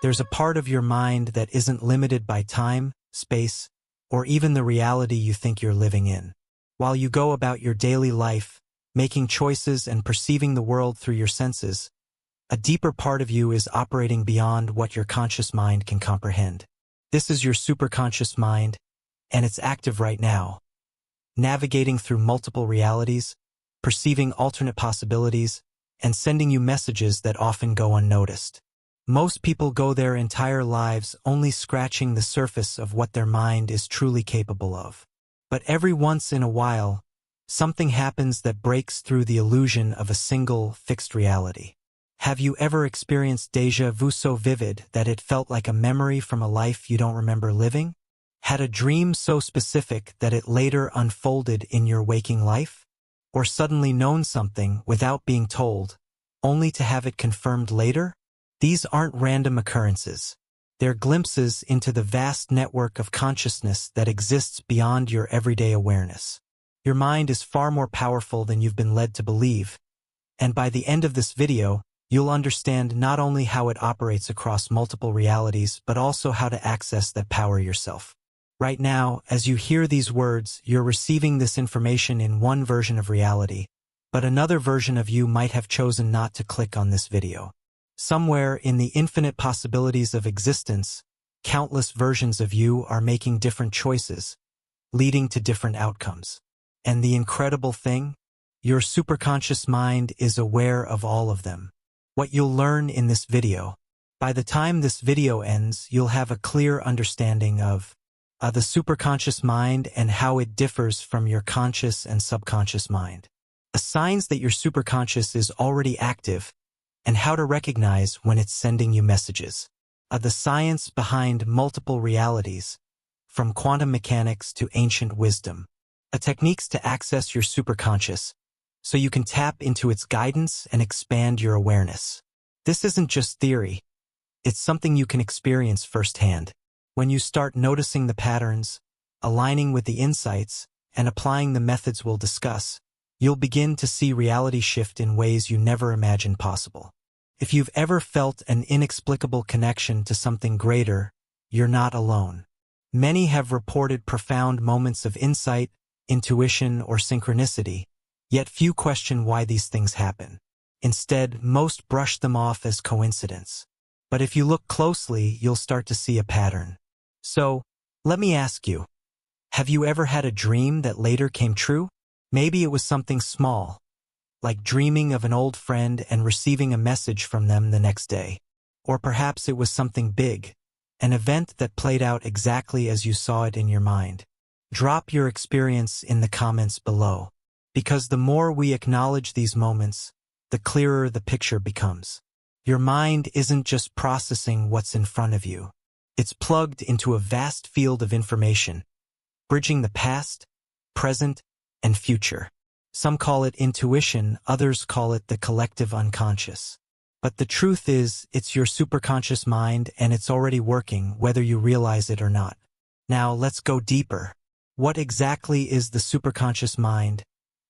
There's a part of your mind that isn't limited by time, space, or even the reality you think you're living in. While you go about your daily life, making choices and perceiving the world through your senses, a deeper part of you is operating beyond what your conscious mind can comprehend. This is your superconscious mind, and it's active right now, navigating through multiple realities, perceiving alternate possibilities, and sending you messages that often go unnoticed. Most people go their entire lives only scratching the surface of what their mind is truly capable of. But every once in a while, something happens that breaks through the illusion of a single, fixed reality. Have you ever experienced déjà vu so vivid that it felt like a memory from a life you don't remember living? Had a dream so specific that it later unfolded in your waking life? Or suddenly known something without being told, only to have it confirmed later? These aren't random occurrences. They're glimpses into the vast network of consciousness that exists beyond your everyday awareness. Your mind is far more powerful than you've been led to believe, and by the end of this video, you'll understand not only how it operates across multiple realities, but also how to access that power yourself. Right now, as you hear these words, you're receiving this information in one version of reality, but another version of you might have chosen not to click on this video. Somewhere in the infinite possibilities of existence, countless versions of you are making different choices, leading to different outcomes. And the incredible thing? Your superconscious mind is aware of all of them. What you'll learn in this video. By the time this video ends, you'll have a clear understanding of the superconscious mind and how it differs from your conscious and subconscious mind. The signs that your superconscious is already active, and how to recognize when it's sending you messages. The science behind multiple realities, from quantum mechanics to ancient wisdom. Techniques to access your superconscious, so you can tap into its guidance and expand your awareness. This isn't just theory. It's something you can experience firsthand. When you start noticing the patterns, aligning with the insights, and applying the methods we'll discuss, you'll begin to see reality shift in ways you never imagined possible. If you've ever felt an inexplicable connection to something greater, you're not alone. Many have reported profound moments of insight, intuition, or synchronicity, yet few question why these things happen. Instead, most brush them off as coincidence. But if you look closely, you'll start to see a pattern. So, let me ask you, have you ever had a dream that later came true? Maybe it was something small, like dreaming of an old friend and receiving a message from them the next day. Or perhaps it was something big, an event that played out exactly as you saw it in your mind. Drop your experience in the comments below, because the more we acknowledge these moments, the clearer the picture becomes. Your mind isn't just processing what's in front of you. It's plugged into a vast field of information, bridging the past, present, and future. Some call it intuition, others call it the collective unconscious. But the truth is, it's your superconscious mind, and it's already working, whether you realize it or not. Now, let's go deeper. What exactly is the superconscious mind,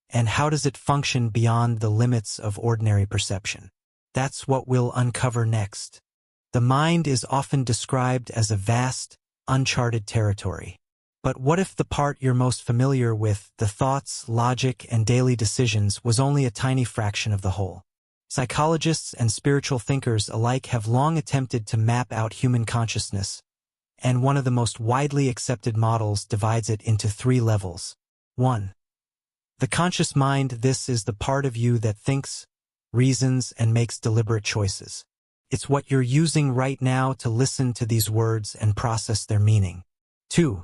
and how does it function beyond the limits of ordinary perception? That's what we'll uncover next. The mind is often described as a vast, uncharted territory. But what if the part you're most familiar with, the thoughts, logic, and daily decisions, was only a tiny fraction of the whole? Psychologists and spiritual thinkers alike have long attempted to map out human consciousness, and one of the most widely accepted models divides it into 3 levels. 1. The conscious mind. This is the part of you that thinks, reasons, and makes deliberate choices. It's what you're using right now to listen to these words and process their meaning. 2.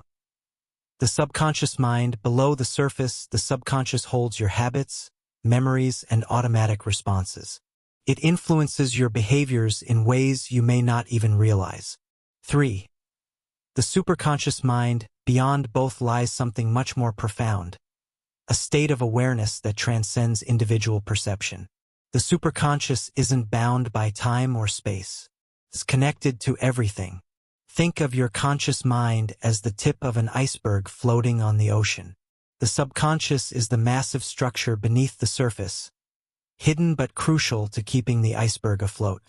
The subconscious mind. Below the surface, the subconscious holds your habits, memories, and automatic responses. It influences your behaviors in ways you may not even realize. 3. The superconscious mind. Beyond both lies something much more profound, a state of awareness that transcends individual perception. The superconscious isn't bound by time or space. It's connected to everything. Think of your conscious mind as the tip of an iceberg floating on the ocean. The subconscious is the massive structure beneath the surface, hidden but crucial to keeping the iceberg afloat.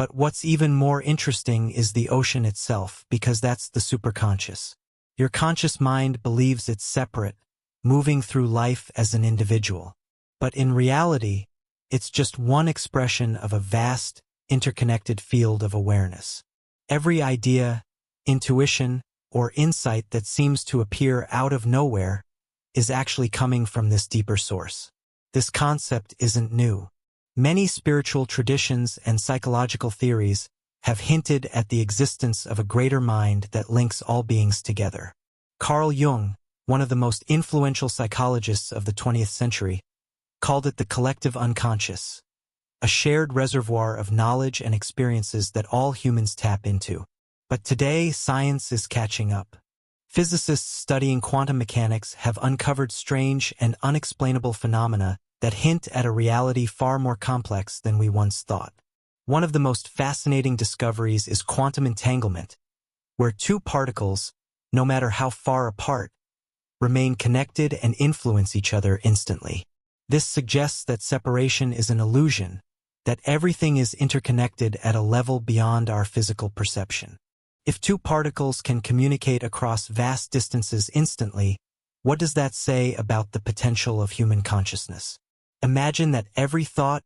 But what's even more interesting is the ocean itself, because that's the superconscious. Your conscious mind believes it's separate, moving through life as an individual. But in reality, it's just one expression of a vast, interconnected field of awareness. Every idea, intuition, or insight that seems to appear out of nowhere is actually coming from this deeper source. This concept isn't new. Many spiritual traditions and psychological theories have hinted at the existence of a greater mind that links all beings together. Carl Jung, one of the most influential psychologists of the 20th century, called it the collective unconscious, a shared reservoir of knowledge and experiences that all humans tap into. But today, science is catching up. Physicists studying quantum mechanics have uncovered strange and unexplainable phenomena that hint at a reality far more complex than we once thought. One of the most fascinating discoveries is quantum entanglement, where two particles, no matter how far apart, remain connected and influence each other instantly. This suggests that separation is an illusion, that everything is interconnected at a level beyond our physical perception. If two particles can communicate across vast distances instantly, what does that say about the potential of human consciousness? Imagine that every thought,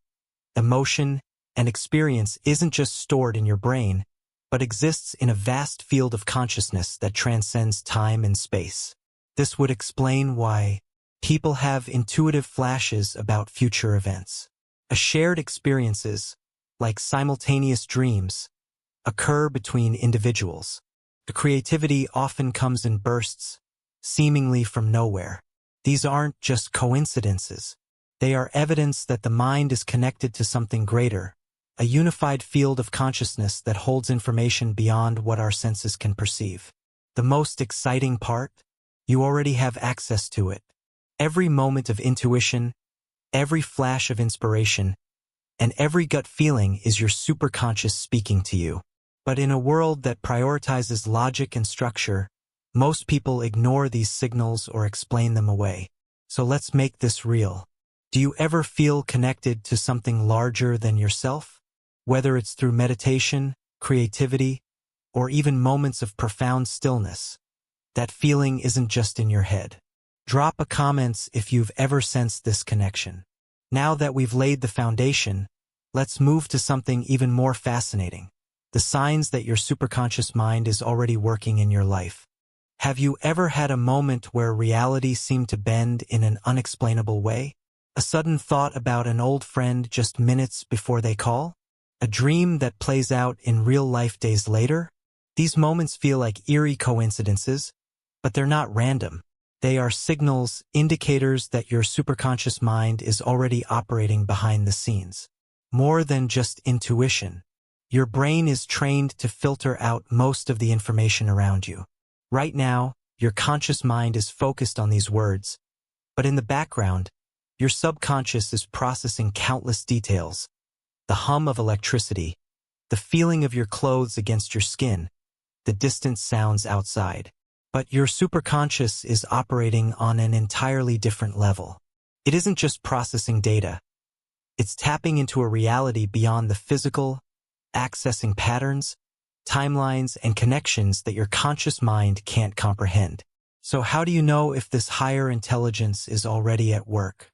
emotion, and experience isn't just stored in your brain, but exists in a vast field of consciousness that transcends time and space. This would explain why people have intuitive flashes about future events. Shared experiences, like simultaneous dreams, occur between individuals. The creativity often comes in bursts, seemingly from nowhere. These aren't just coincidences. They are evidence that the mind is connected to something greater, a unified field of consciousness that holds information beyond what our senses can perceive. The most exciting part? You already have access to it. Every moment of intuition, every flash of inspiration, and every gut feeling is your superconscious speaking to you. But in a world that prioritizes logic and structure, most people ignore these signals or explain them away. So let's make this real. Do you ever feel connected to something larger than yourself? Whether it's through meditation, creativity, or even moments of profound stillness, that feeling isn't just in your head. Drop a comment if you've ever sensed this connection. Now that we've laid the foundation, let's move to something even more fascinating. The signs that your superconscious mind is already working in your life. Have you ever had a moment where reality seemed to bend in an unexplainable way? A sudden thought about an old friend just minutes before they call? A dream that plays out in real life days later? These moments feel like eerie coincidences, but they're not random. They are signals, indicators that your superconscious mind is already operating behind the scenes. More than just intuition. Your brain is trained to filter out most of the information around you. Right now, your conscious mind is focused on these words, but in the background, your subconscious is processing countless details. The hum of electricity, the feeling of your clothes against your skin, the distant sounds outside. But your superconscious is operating on an entirely different level. It isn't just processing data. It's tapping into a reality beyond the physical, accessing patterns, timelines, and connections that your conscious mind can't comprehend. So how do you know if this higher intelligence is already at work?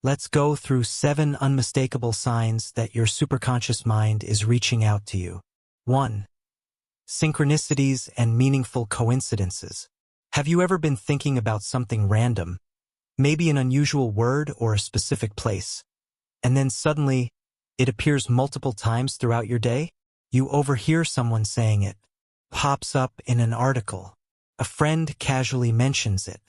Let's go through 7 unmistakable signs that your superconscious mind is reaching out to you. 1. Synchronicities and meaningful coincidences. Have you ever been thinking about something random, maybe an unusual word or a specific place, and then suddenly it appears multiple times throughout your day? You overhear someone saying it, pops up in an article, a friend casually mentions it.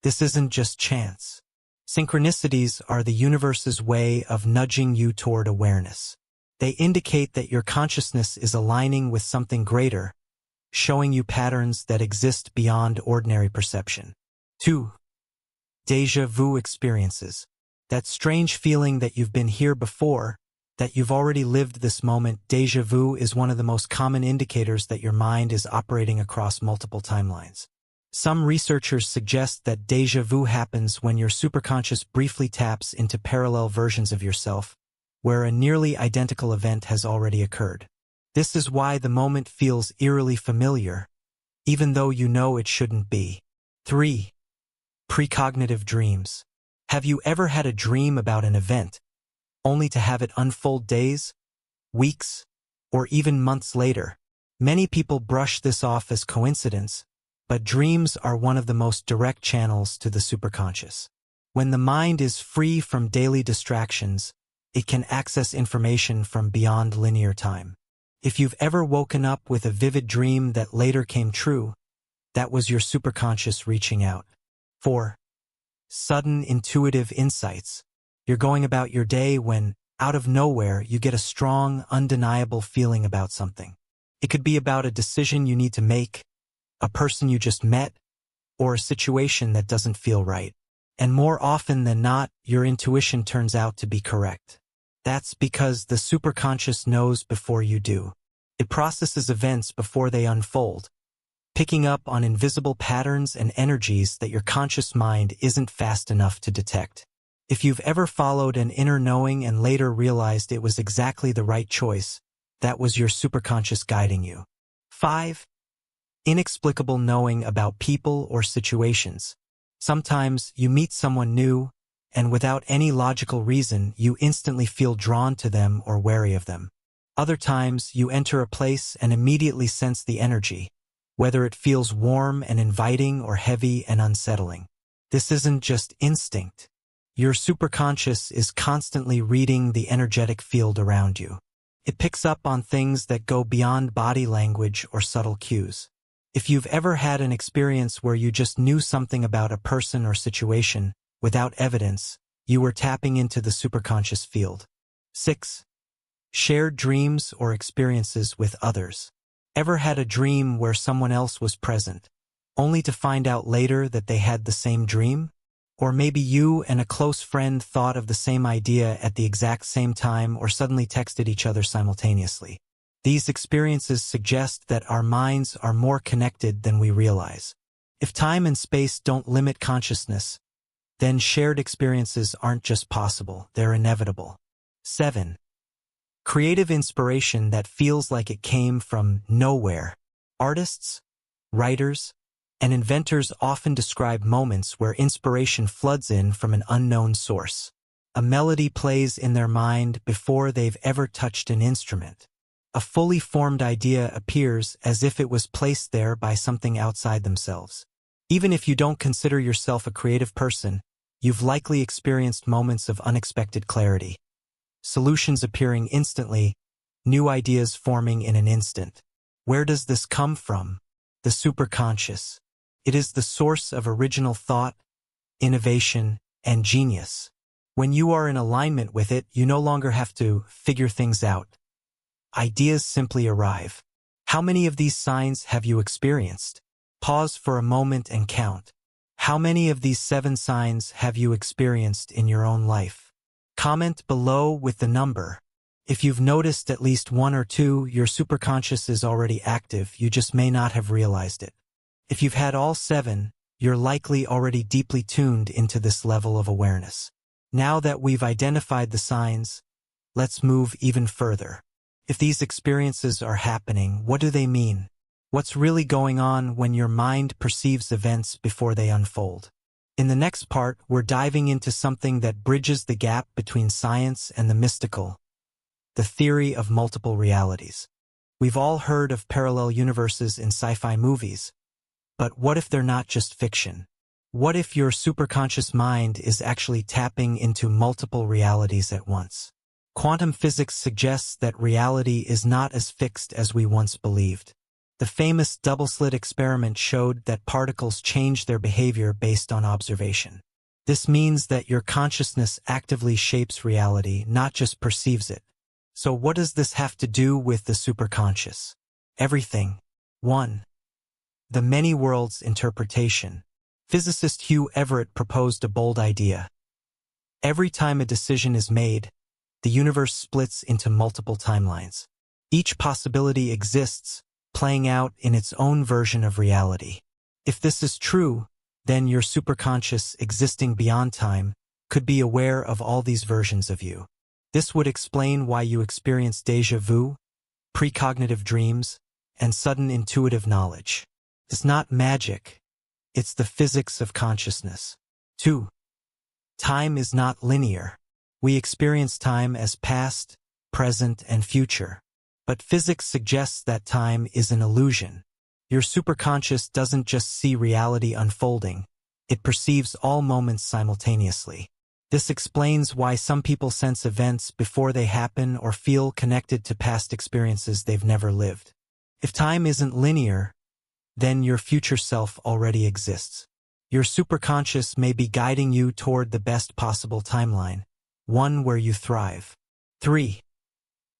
This isn't just chance. Synchronicities are the universe's way of nudging you toward awareness. They indicate that your consciousness is aligning with something greater, showing you patterns that exist beyond ordinary perception. 2. Déjà vu experiences. That strange feeling that you've been here before, that you've already lived this moment. Déjà vu is one of the most common indicators that your mind is operating across multiple timelines. Some researchers suggest that déjà vu happens when your superconscious briefly taps into parallel versions of yourself, where a nearly identical event has already occurred. This is why the moment feels eerily familiar, even though you know it shouldn't be. 3. Precognitive dreams. Have you ever had a dream about an event, only to have it unfold days, weeks, or even months later? Many people brush this off as coincidence, but dreams are one of the most direct channels to the superconscious. When the mind is free from daily distractions, it can access information from beyond linear time. If you've ever woken up with a vivid dream that later came true, that was your superconscious reaching out. 4. Sudden intuitive insights. You're going about your day when, out of nowhere, you get a strong, undeniable feeling about something. It could be about a decision you need to make, a person you just met, or a situation that doesn't feel right. And more often than not, your intuition turns out to be correct. That's because the superconscious knows before you do. It processes events before they unfold, picking up on invisible patterns and energies that your conscious mind isn't fast enough to detect. If you've ever followed an inner knowing and later realized it was exactly the right choice, that was your superconscious guiding you. 5. Inexplicable knowing about people or situations. Sometimes you meet someone new, and without any logical reason, you instantly feel drawn to them or wary of them. Other times, you enter a place and immediately sense the energy, whether it feels warm and inviting or heavy and unsettling. This isn't just instinct. Your superconscious is constantly reading the energetic field around you. It picks up on things that go beyond body language or subtle cues. If you've ever had an experience where you just knew something about a person or situation without evidence, you were tapping into the superconscious field. 6. Shared dreams or experiences with others. Ever had a dream where someone else was present, only to find out later that they had the same dream? Or maybe you and a close friend thought of the same idea at the exact same time or suddenly texted each other simultaneously. These experiences suggest that our minds are more connected than we realize. If time and space don't limit consciousness, then shared experiences aren't just possible, they're inevitable. 7. Creative inspiration that feels like it came from nowhere. Artists, writers, and inventors often describe moments where inspiration floods in from an unknown source. A melody plays in their mind before they've ever touched an instrument. A fully formed idea appears as if it was placed there by something outside themselves. Even if you don't consider yourself a creative person, you've likely experienced moments of unexpected clarity. Solutions appearing instantly, new ideas forming in an instant. Where does this come from? The superconscious. It is the source of original thought, innovation, and genius. When you are in alignment with it, you no longer have to figure things out. Ideas simply arrive. How many of these signs have you experienced? Pause for a moment and count. How many of these 7 signs have you experienced in your own life? Comment below with the number. If you've noticed at least 1 or 2, your superconscious is already active, you just may not have realized it. If you've had all 7, you're likely already deeply tuned into this level of awareness. Now that we've identified the signs, let's move even further. If these experiences are happening, what do they mean? What's really going on when your mind perceives events before they unfold? In the next part, we're diving into something that bridges the gap between science and the mystical, the theory of multiple realities. We've all heard of parallel universes in sci-fi movies, but what if they're not just fiction? What if your superconscious mind is actually tapping into multiple realities at once? Quantum physics suggests that reality is not as fixed as we once believed. The famous double-slit experiment showed that particles change their behavior based on observation. This means that your consciousness actively shapes reality, not just perceives it. So what does this have to do with the superconscious? Everything. 1. The many worlds interpretation. Physicist Hugh Everett proposed a bold idea. Every time a decision is made, the universe splits into multiple timelines. Each possibility exists, playing out in its own version of reality. If this is true, then your superconscious, existing beyond time, could be aware of all these versions of you. This would explain why you experience déjà vu, precognitive dreams, and sudden intuitive knowledge. It's not magic. It's the physics of consciousness. 2. Time is not linear. We experience time as past, present, and future. But physics suggests that time is an illusion. Your superconscious doesn't just see reality unfolding, it perceives all moments simultaneously. This explains why some people sense events before they happen or feel connected to past experiences they've never lived. If time isn't linear, then your future self already exists. Your superconscious may be guiding you toward the best possible timeline, one where you thrive. 3.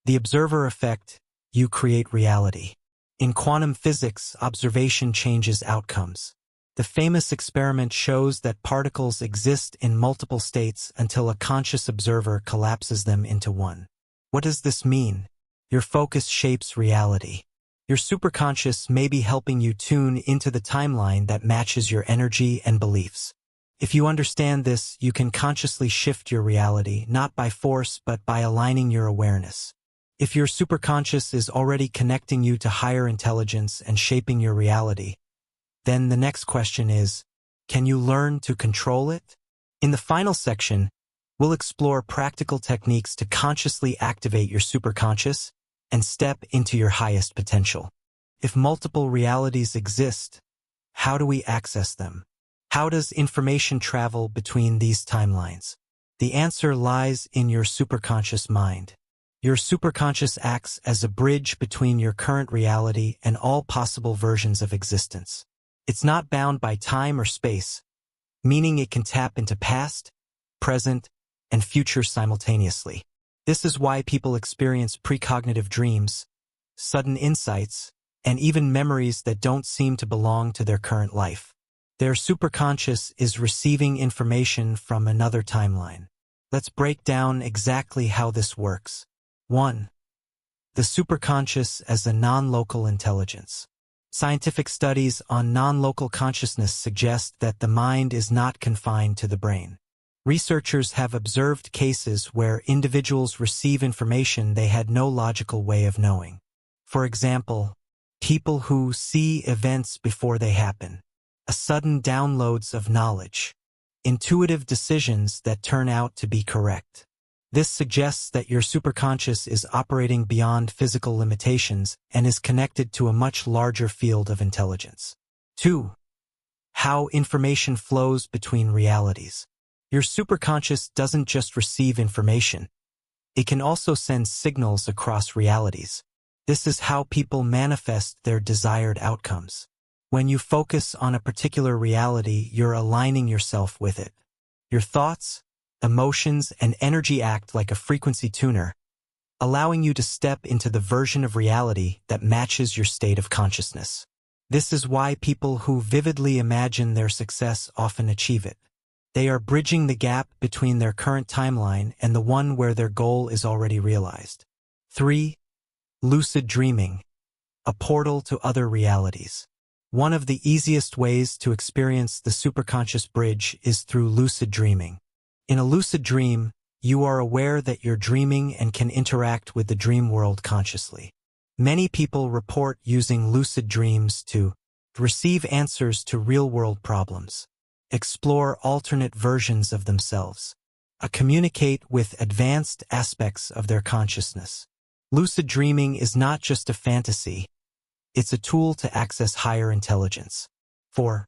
The observer effect. You create reality. In quantum physics, observation changes outcomes. The famous experiment shows that particles exist in multiple states until a conscious observer collapses them into one. What does this mean? Your focus shapes reality. Your superconscious may be helping you tune into the timeline that matches your energy and beliefs. If you understand this, you can consciously shift your reality, not by force but by aligning your awareness. If your superconscious is already connecting you to higher intelligence and shaping your reality, then the next question is, can you learn to control it? In the final section, we'll explore practical techniques to consciously activate your superconscious and step into your highest potential. If multiple realities exist, how do we access them? How does information travel between these timelines? The answer lies in your superconscious mind. Your superconscious acts as a bridge between your current reality and all possible versions of existence. It's not bound by time or space, meaning it can tap into past, present, and future simultaneously. This is why people experience precognitive dreams, sudden insights, and even memories that don't seem to belong to their current life. Their superconscious is receiving information from another timeline. Let's break down exactly how this works. 1. The superconscious as a non-local intelligence. Scientific studies on non-local consciousness suggest that the mind is not confined to the brain. Researchers have observed cases where individuals receive information they had no logical way of knowing. For example, people who see events before they happen, a sudden downloads of knowledge, intuitive decisions that turn out to be correct. This suggests that your superconscious is operating beyond physical limitations and is connected to a much larger field of intelligence. 2. How information flows between realities. Your superconscious doesn't just receive information. It can also send signals across realities. This is how people manifest their desired outcomes. When you focus on a particular reality, you're aligning yourself with it. Your thoughts, emotions, and energy act like a frequency tuner, allowing you to step into the version of reality that matches your state of consciousness. This is why people who vividly imagine their success often achieve it. They are bridging the gap between their current timeline and the one where their goal is already realized. 3. Lucid dreaming, a portal to other realities. One of the easiest ways to experience the superconscious bridge is through lucid dreaming. In a lucid dream, you are aware that you're dreaming and can interact with the dream world consciously. Many people report using lucid dreams to receive answers to real-world problems, explore alternate versions of themselves, communicate with advanced aspects of their consciousness. Lucid dreaming is not just a fantasy, it's a tool to access higher intelligence. 4.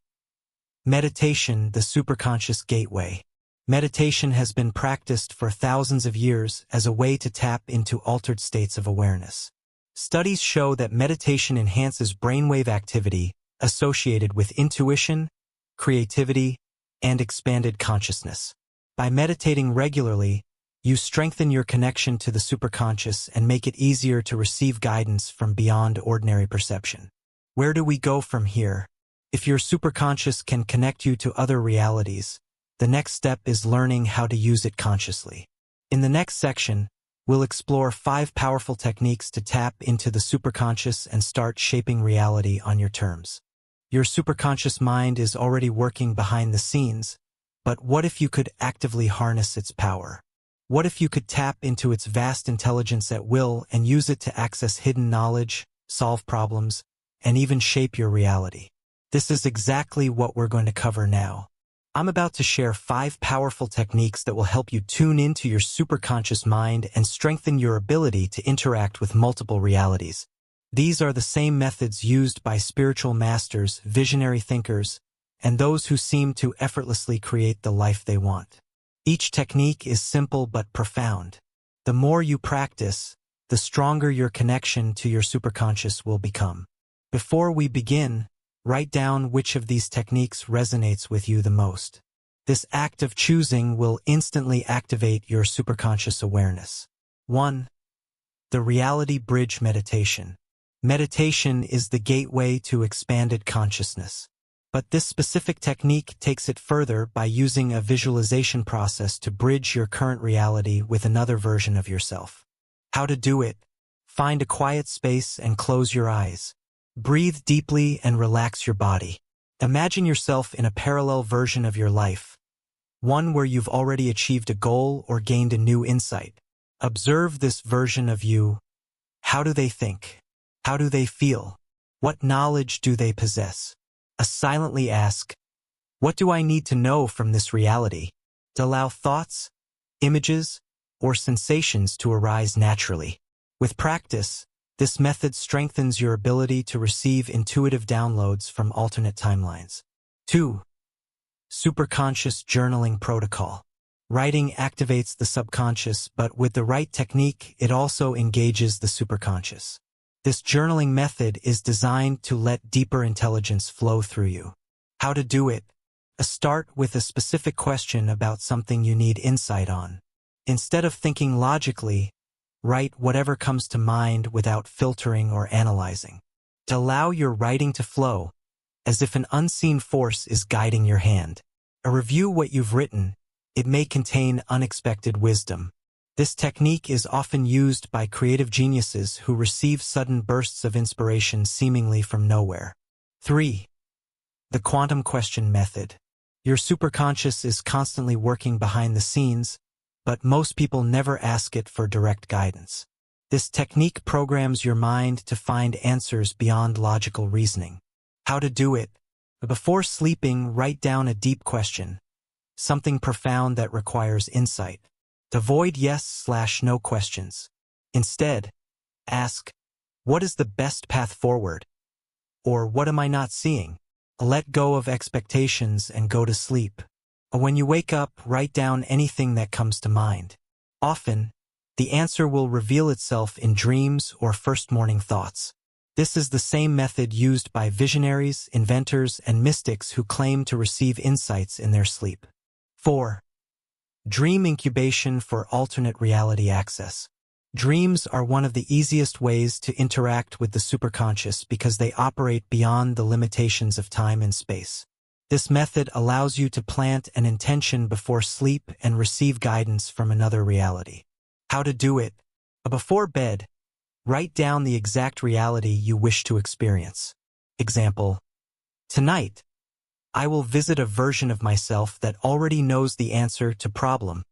Meditation, the superconscious gateway. Meditation has been practiced for thousands of years as a way to tap into altered states of awareness. Studies show that meditation enhances brainwave activity associated with intuition, creativity, and expanded consciousness. By meditating regularly, you strengthen your connection to the superconscious and make it easier to receive guidance from beyond ordinary perception. Where do we go from here? If your superconscious can connect you to other realities, the next step is learning how to use it consciously. In the next section, we'll explore 5 powerful techniques to tap into the superconscious and start shaping reality on your terms. Your superconscious mind is already working behind the scenes, but what if you could actively harness its power? What if you could tap into its vast intelligence at will and use it to access hidden knowledge, solve problems, and even shape your reality? This is exactly what we're going to cover now. I'm about to share 5 powerful techniques that will help you tune into your superconscious mind and strengthen your ability to interact with multiple realities. These are the same methods used by spiritual masters, visionary thinkers, and those who seem to effortlessly create the life they want. Each technique is simple but profound. The more you practice, the stronger your connection to your superconscious will become. Before we begin, write down which of these techniques resonates with you the most. This act of choosing will instantly activate your superconscious awareness. 1. The Reality Bridge Meditation. Meditation is the gateway to expanded consciousness. But this specific technique takes it further by using a visualization process to bridge your current reality with another version of yourself. How to do it? Find a quiet space and close your eyes. Breathe deeply and relax your body. Imagine yourself in a parallel version of your life, one where you've already achieved a goal or gained a new insight. Observe this version of you. How do they think? How do they feel? What knowledge do they possess? Silently ask, what do I need to know from this reality? To allow thoughts, images, or sensations to arise naturally. With practice, this method strengthens your ability to receive intuitive downloads from alternate timelines. 2. Superconscious Journaling Protocol. Writing activates the subconscious, but with the right technique, it also engages the superconscious. This journaling method is designed to let deeper intelligence flow through you. How to do it? Start with a specific question about something you need insight on. Instead of thinking logically, write whatever comes to mind without filtering or analyzing. To allow your writing to flow, as if an unseen force is guiding your hand. Review what you've written. It may contain unexpected wisdom. This technique is often used by creative geniuses who receive sudden bursts of inspiration seemingly from nowhere. 3. The Quantum Question Method. Your superconscious is constantly working behind the scenes, but most people never ask it for direct guidance. This technique programs your mind to find answers beyond logical reasoning. How to do it? Before sleeping, write down a deep question, something profound that requires insight. Avoid yes/no questions. Instead, ask, what is the best path forward? Or what am I not seeing? Let go of expectations and go to sleep. When you wake up, write down anything that comes to mind. Often, the answer will reveal itself in dreams or first morning thoughts. This is the same method used by visionaries, inventors, and mystics who claim to receive insights in their sleep. 4. Dream incubation for alternate reality access. Dreams are one of the easiest ways to interact with the superconscious because they operate beyond the limitations of time and space. This method allows you to plant an intention before sleep and receive guidance from another reality. How to do it? Before bed, write down the exact reality you wish to experience. Example: tonight, I will visit a version of myself that already knows the answer to problem.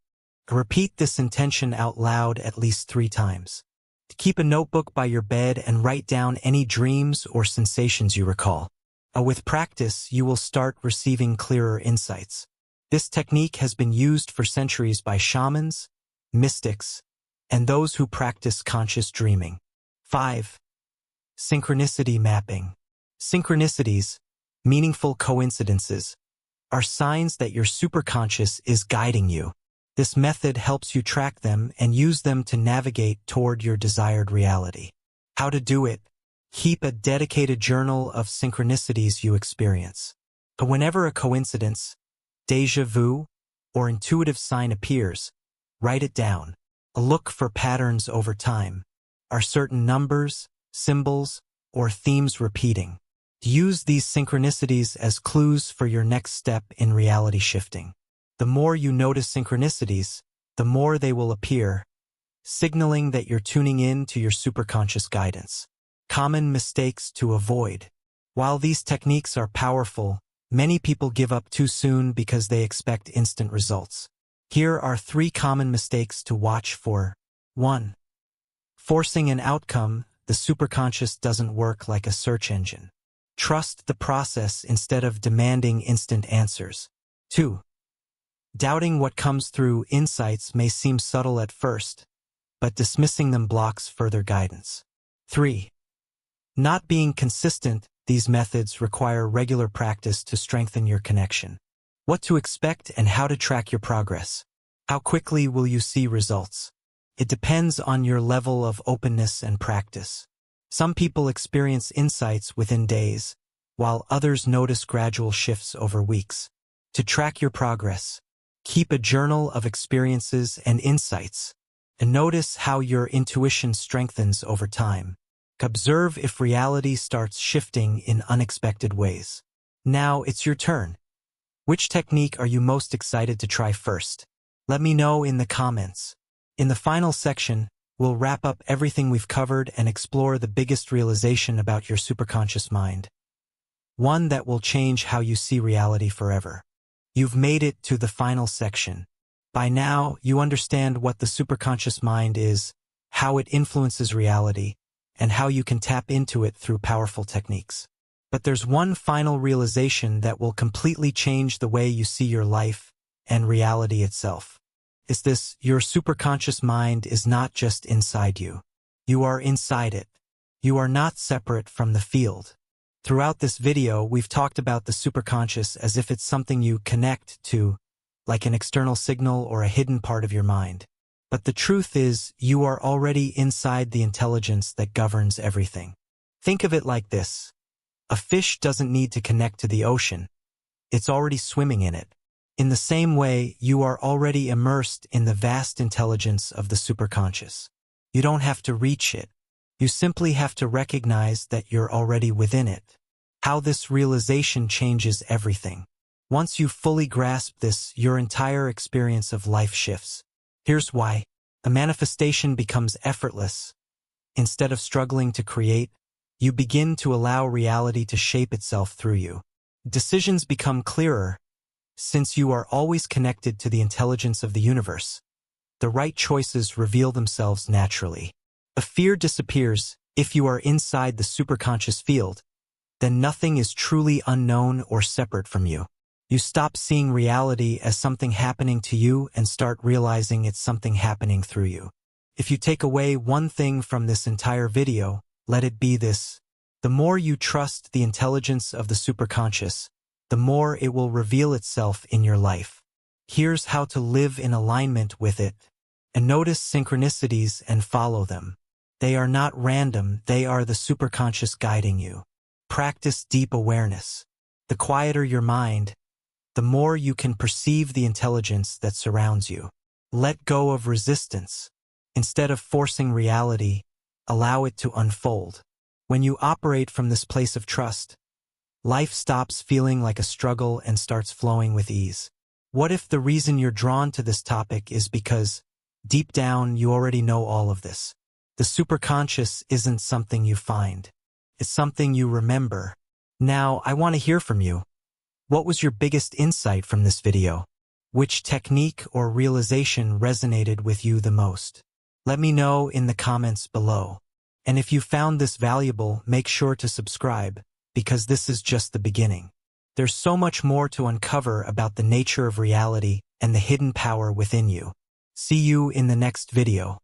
Repeat this intention out loud at least 3 times. Keep a notebook by your bed and write down any dreams or sensations you recall. With practice, you will start receiving clearer insights. This technique has been used for centuries by shamans, mystics, and those who practice conscious dreaming. 5. Synchronicity mapping. Synchronicities, meaningful coincidences, are signs that your superconscious is guiding you. This method helps you track them and use them to navigate toward your desired reality. How to do it? Keep a dedicated journal of synchronicities you experience. Whenever a coincidence, déjà vu, or intuitive sign appears, write it down. Look for patterns over time. Are certain numbers, symbols, or themes repeating? Use these synchronicities as clues for your next step in reality shifting. The more you notice synchronicities, the more they will appear, signaling that you're tuning in to your superconscious guidance. Common mistakes to avoid. While these techniques are powerful, many people give up too soon because they expect instant results. Here are 3 common mistakes to watch for. 1. Forcing an outcome. The superconscious doesn't work like a search engine. Trust the process instead of demanding instant answers. 2. Doubting what comes through. Insights may seem subtle at first, but dismissing them blocks further guidance. 3. Not being consistent. These methods require regular practice to strengthen your connection. What to expect and how to track your progress. How quickly will you see results? It depends on your level of openness and practice. Some people experience insights within days, while others notice gradual shifts over weeks. To track your progress, keep a journal of experiences and insights, and notice how your intuition strengthens over time. Observe if reality starts shifting in unexpected ways. Now it's your turn. Which technique are you most excited to try first? Let me know in the comments. In the final section, we'll wrap up everything we've covered and explore the biggest realization about your superconscious mind. One that will change how you see reality forever. You've made it to the final section. By now, you understand what the superconscious mind is, how it influences reality, and how you can tap into it through powerful techniques. But there's one final realization that will completely change the way you see your life and reality itself. It's this: your superconscious mind is not just inside you. You are inside it. You are not separate from the field. Throughout this video, we've talked about the superconscious as if it's something you connect to, like an external signal or a hidden part of your mind. But the truth is, you are already inside the intelligence that governs everything. Think of it like this. A fish doesn't need to connect to the ocean. It's already swimming in it. In the same way, you are already immersed in the vast intelligence of the superconscious. You don't have to reach it. You simply have to recognize that you're already within it. How this realization changes everything. Once you fully grasp this, your entire experience of life shifts. Here's why. A manifestation becomes effortless. Instead of struggling to create, you begin to allow reality to shape itself through you. Decisions become clearer. Since you are always connected to the intelligence of the universe, the right choices reveal themselves naturally. A fear disappears. If you are inside the superconscious field, then nothing is truly unknown or separate from you. You stop seeing reality as something happening to you and start realizing it's something happening through you. If you take away one thing from this entire video, let it be this: the more you trust the intelligence of the superconscious, the more it will reveal itself in your life. Here's how to live in alignment with it. And notice synchronicities and follow them. They are not random, they are the superconscious guiding you. Practice deep awareness. The quieter your mind, the more you can perceive the intelligence that surrounds you. Let go of resistance. Instead of forcing reality, allow it to unfold. When you operate from this place of trust, life stops feeling like a struggle and starts flowing with ease. What if the reason you're drawn to this topic is because, deep down, you already know all of this? The superconscious isn't something you find. It's something you remember. Now, I want to hear from you. What was your biggest insight from this video? Which technique or realization resonated with you the most? Let me know in the comments below. And if you found this valuable, make sure to subscribe, because this is just the beginning. There's so much more to uncover about the nature of reality and the hidden power within you. See you in the next video.